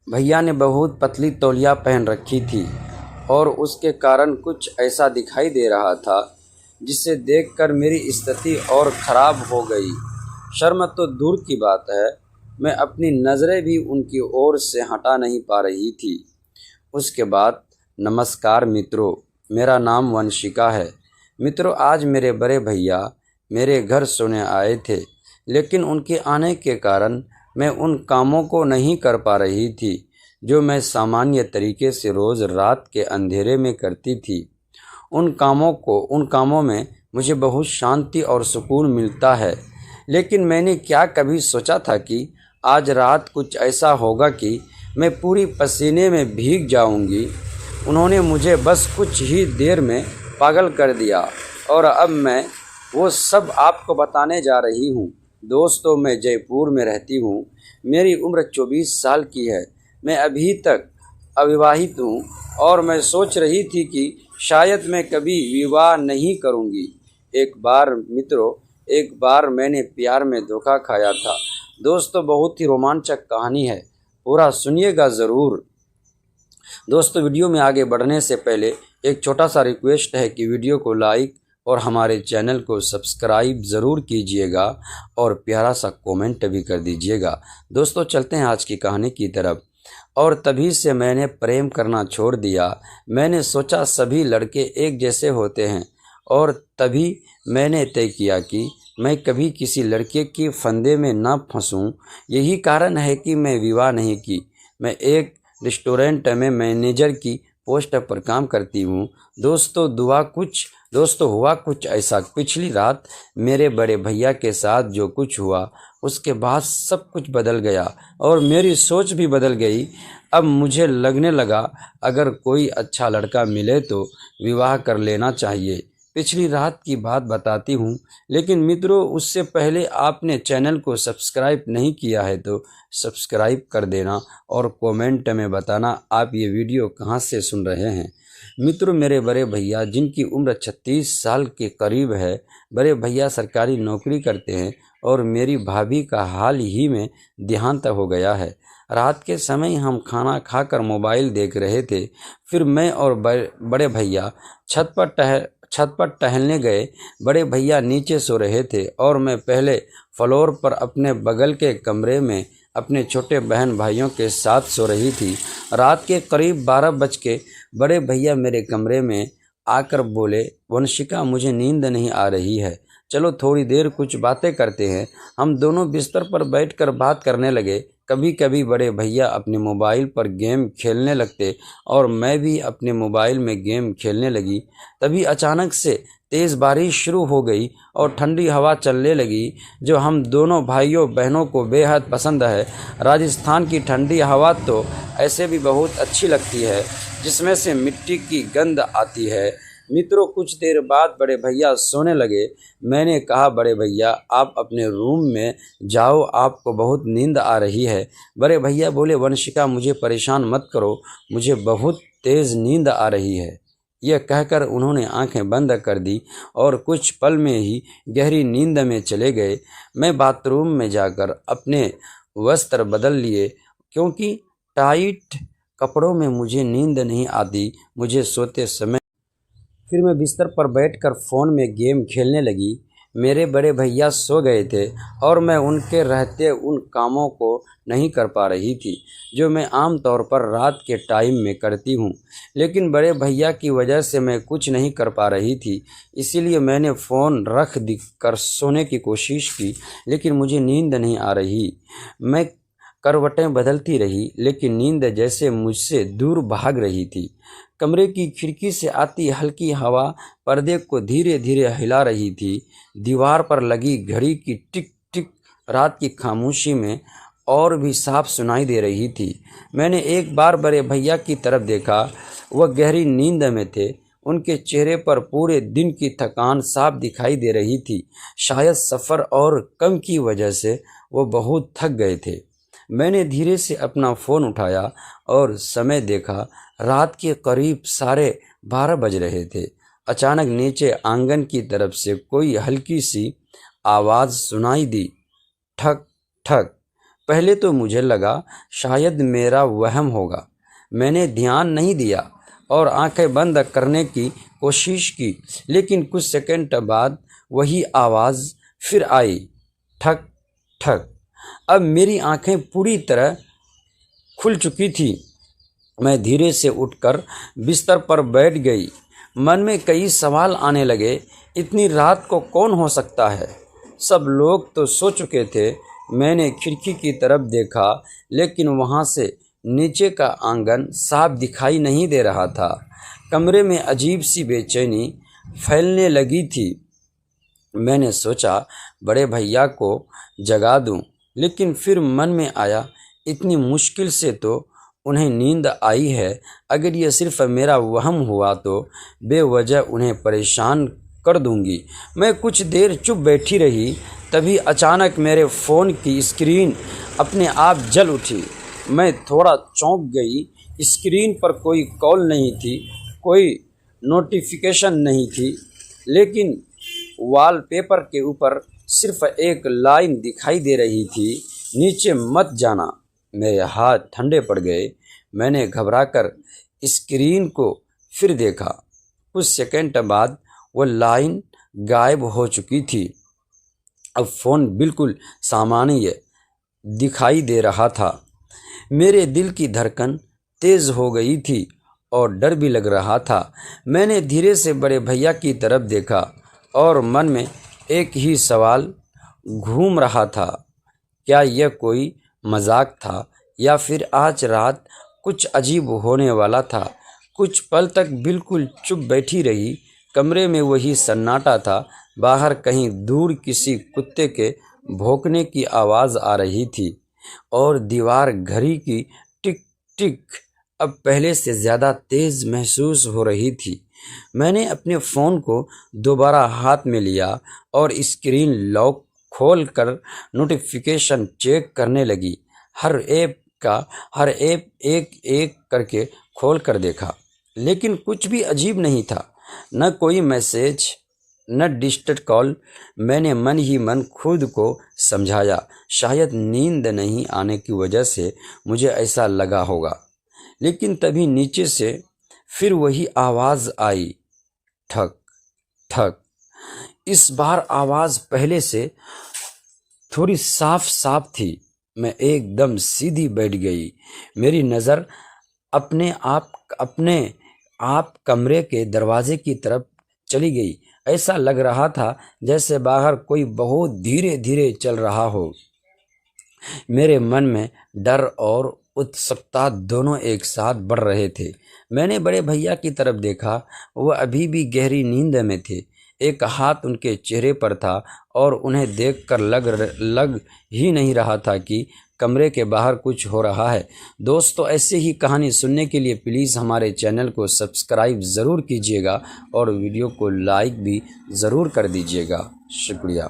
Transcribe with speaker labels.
Speaker 1: भैया ने बहुत पतली तौलिया पहन रखी थी और उसके कारण कुछ ऐसा दिखाई दे रहा था जिसे देखकर मेरी स्थिति और ख़राब हो गई। शर्म तो दूर की बात है, मैं अपनी नज़रें भी उनकी ओर से हटा नहीं पा रही थी। उसके बाद, नमस्कार मित्रों, मेरा नाम वंशिका है। मित्रों, आज मेरे बड़े भैया मेरे घर सोने आए थे, लेकिन उनके आने के कारण मैं उन कामों को नहीं कर पा रही थी जो मैं सामान्य तरीके से रोज़ रात के अंधेरे में करती थी। उन कामों में मुझे बहुत शांति और सुकून मिलता है, लेकिन मैंने क्या कभी सोचा था कि आज रात कुछ ऐसा होगा कि मैं पूरी पसीने में भीग जाऊंगी। उन्होंने मुझे बस कुछ ही देर में पागल कर दिया और अब मैं वो सब आपको बताने जा रही हूँ। दोस्तों, मैं जयपुर में रहती हूँ। मेरी उम्र 24 साल की है। मैं अभी तक अविवाहित हूँ और मैं सोच रही थी कि शायद मैं कभी विवाह नहीं करूँगी। एक बार मैंने प्यार में धोखा खाया था। दोस्तों, बहुत ही रोमांचक कहानी है, पूरा सुनिएगा ज़रूर। दोस्तों, वीडियो में आगे बढ़ने से पहले एक छोटा सा रिक्वेस्ट है कि वीडियो को लाइक और हमारे चैनल को सब्सक्राइब ज़रूर कीजिएगा और प्यारा सा कमेंट भी कर दीजिएगा। दोस्तों, चलते हैं आज की कहानी की तरफ। और तभी से मैंने प्रेम करना छोड़ दिया। मैंने सोचा सभी लड़के एक जैसे होते हैं और तभी मैंने तय किया कि मैं कभी किसी लड़के के फंदे में न फंसूं। यही कारण है कि मैं विवाह नहीं की। मैं एक रेस्टोरेंट में मैनेजर की पोस्ट पर काम करती हूँ। दोस्तों, हुआ कुछ ऐसा। पिछली रात मेरे बड़े भैया के साथ जो कुछ हुआ, उसके बाद सब कुछ बदल गया और मेरी सोच भी बदल गई। अब मुझे लगने लगा अगर कोई अच्छा लड़का मिले तो विवाह कर लेना चाहिए। पिछली रात की बात बताती हूँ, लेकिन मित्रों, उससे पहले आपने चैनल को सब्सक्राइब नहीं किया है तो सब्सक्राइब कर देना और कमेंट में बताना आप ये वीडियो कहाँ से सुन रहे हैं। मित्रों, मेरे बड़े भैया जिनकी उम्र 36 साल के करीब है, बड़े भैया सरकारी नौकरी करते हैं और मेरी भाभी का हाल ही में देहांत हो गया है। रात के समय हम खाना खाकर मोबाइल देख रहे थे। फिर मैं और बड़े भैया छत पर टहलने गए। बड़े भैया नीचे सो रहे थे और मैं पहले फ्लोर पर अपने बगल के कमरे में अपने छोटे बहन भाइयों के साथ सो रही थी। रात के करीब 12 बज के बड़े भैया मेरे कमरे में आकर बोले, वंशिका, मुझे नींद नहीं आ रही है, चलो थोड़ी देर कुछ बातें करते हैं। हम दोनों बिस्तर पर बैठकर बात करने लगे। कभी कभी बड़े भैया अपने मोबाइल पर गेम खेलने लगते और मैं भी अपने मोबाइल में गेम खेलने लगी। तभी अचानक से तेज़ बारिश शुरू हो गई और ठंडी हवा चलने लगी, जो हम दोनों भाइयों बहनों को बेहद पसंद है। राजस्थान की ठंडी हवा तो ऐसे भी बहुत अच्छी लगती है, जिसमें से मिट्टी की गंध आती है। मित्रों, कुछ देर बाद बड़े भैया सोने लगे। मैंने कहा, बड़े भैया आप अपने रूम में जाओ, आपको बहुत नींद आ रही है। बड़े भैया बोले, वंशिका, मुझे परेशान मत करो, मुझे बहुत तेज़ नींद आ रही है। यह कहकर उन्होंने आंखें बंद कर दी और कुछ पल में ही गहरी नींद में चले गए। मैं बाथरूम में जाकर अपने वस्त्र बदल लिए, क्योंकि टाइट कपड़ों में मुझे नींद नहीं आती मुझे सोते समय। फिर मैं बिस्तर पर बैठकर फ़ोन में गेम खेलने लगी। मेरे बड़े भैया सो गए थे और मैं उनके रहते उन कामों को नहीं कर पा रही थी जो मैं आम तौर पर रात के टाइम में करती हूँ। लेकिन बड़े भैया की वजह से मैं कुछ नहीं कर पा रही थी, इसीलिए मैंने फ़ोन रख कर सोने की कोशिश की, लेकिन मुझे नींद नहीं आ रही। मैं करवटें बदलती रही, लेकिन नींद जैसे मुझसे दूर भाग रही थी। कमरे की खिड़की से आती हल्की हवा पर्दे को धीरे धीरे हिला रही थी। दीवार पर लगी घड़ी की टिक टिक रात की खामोशी में और भी साफ सुनाई दे रही थी। मैंने एक बार बड़े भैया की तरफ देखा। वह गहरी नींद में थे। उनके चेहरे पर पूरे दिन की थकान साफ दिखाई दे रही थी। शायद सफ़र और कम की वजह से वो बहुत थक गए थे। मैंने धीरे से अपना फ़ोन उठाया और समय देखा। रात के करीब 12:30 बज रहे थे। अचानक नीचे आंगन की तरफ से कोई हल्की सी आवाज़ सुनाई दी, ठक ठक। पहले तो मुझे लगा शायद मेरा वहम होगा। मैंने ध्यान नहीं दिया और आंखें बंद करने की कोशिश की, लेकिन कुछ सेकंड बाद वही आवाज़ फिर आई, ठक ठक। अब मेरी आंखें पूरी तरह खुल चुकी थी। मैं धीरे से उठकर बिस्तर पर बैठ गई। मन में कई सवाल आने लगे। इतनी रात को कौन हो सकता है? सब लोग तो सो चुके थे। मैंने खिड़की की तरफ देखा, लेकिन वहाँ से नीचे का आंगन साफ दिखाई नहीं दे रहा था। कमरे में अजीब सी बेचैनी फैलने लगी थी। मैंने सोचा बड़े भैया को जगा दूं, लेकिन फिर मन में आया इतनी मुश्किल से तो उन्हें नींद आई है। अगर ये सिर्फ मेरा वहम हुआ तो बेवजह उन्हें परेशान कर दूंगी। मैं कुछ देर चुप बैठी रही। तभी अचानक मेरे फ़ोन की स्क्रीन अपने आप जल उठी। मैं थोड़ा चौंक गई। स्क्रीन पर कोई कॉल नहीं थी, कोई नोटिफिकेशन नहीं थी, लेकिन वॉलपेपर के ऊपर सिर्फ एक लाइन दिखाई दे रही थी, नीचे मत जाना। मेरे हाथ ठंडे पड़ गए। मैंने घबराकर स्क्रीन को फिर देखा। कुछ सेकंड बाद वो लाइन गायब हो चुकी थी। अब फ़ोन बिल्कुल सामान्य दिखाई दे रहा था। मेरे दिल की धड़कन तेज़ हो गई थी और डर भी लग रहा था। मैंने धीरे से बड़े भैया की तरफ देखा और मन में एक ही सवाल घूम रहा था, क्या यह कोई मजाक था या फिर आज रात कुछ अजीब होने वाला था। कुछ पल तक बिल्कुल चुप बैठी रही। कमरे में वही सन्नाटा था। बाहर कहीं दूर किसी कुत्ते के भौंकने की आवाज़ आ रही थी और दीवार घड़ी की टिक टिक अब पहले से ज़्यादा तेज़ महसूस हो रही थी। मैंने अपने फ़ोन को दोबारा हाथ में लिया और स्क्रीन लॉक खोल कर नोटिफिकेशन चेक करने लगी। हर ऐप एक एक करके खोल कर देखा, लेकिन कुछ भी अजीब नहीं था। न कोई मैसेज, न डिस्टर्ब कॉल। मैंने मन ही मन खुद को समझाया, शायद नींद नहीं आने की वजह से मुझे ऐसा लगा होगा। लेकिन तभी नीचे से फिर वही आवाज़ आई, ठक ठक। इस बार आवाज़ पहले से थोड़ी साफ साफ थी। मैं एकदम सीधी बैठ गई। मेरी नज़र अपने आप कमरे के दरवाजे की तरफ चली गई। ऐसा लग रहा था जैसे बाहर कोई बहुत धीरे धीरे चल रहा हो। मेरे मन में डर और उत्सुकता दोनों एक साथ बढ़ रहे थे। मैंने बड़े भैया की तरफ देखा। वह अभी भी गहरी नींद में थे। एक हाथ उनके चेहरे पर था और उन्हें देखकर लग ही नहीं रहा था कि कमरे के बाहर कुछ हो रहा है। दोस्तों, ऐसे ही कहानी सुनने के लिए प्लीज़ हमारे चैनल को सब्सक्राइब ज़रूर कीजिएगा और वीडियो को लाइक भी ज़रूर कर दीजिएगा। शुक्रिया।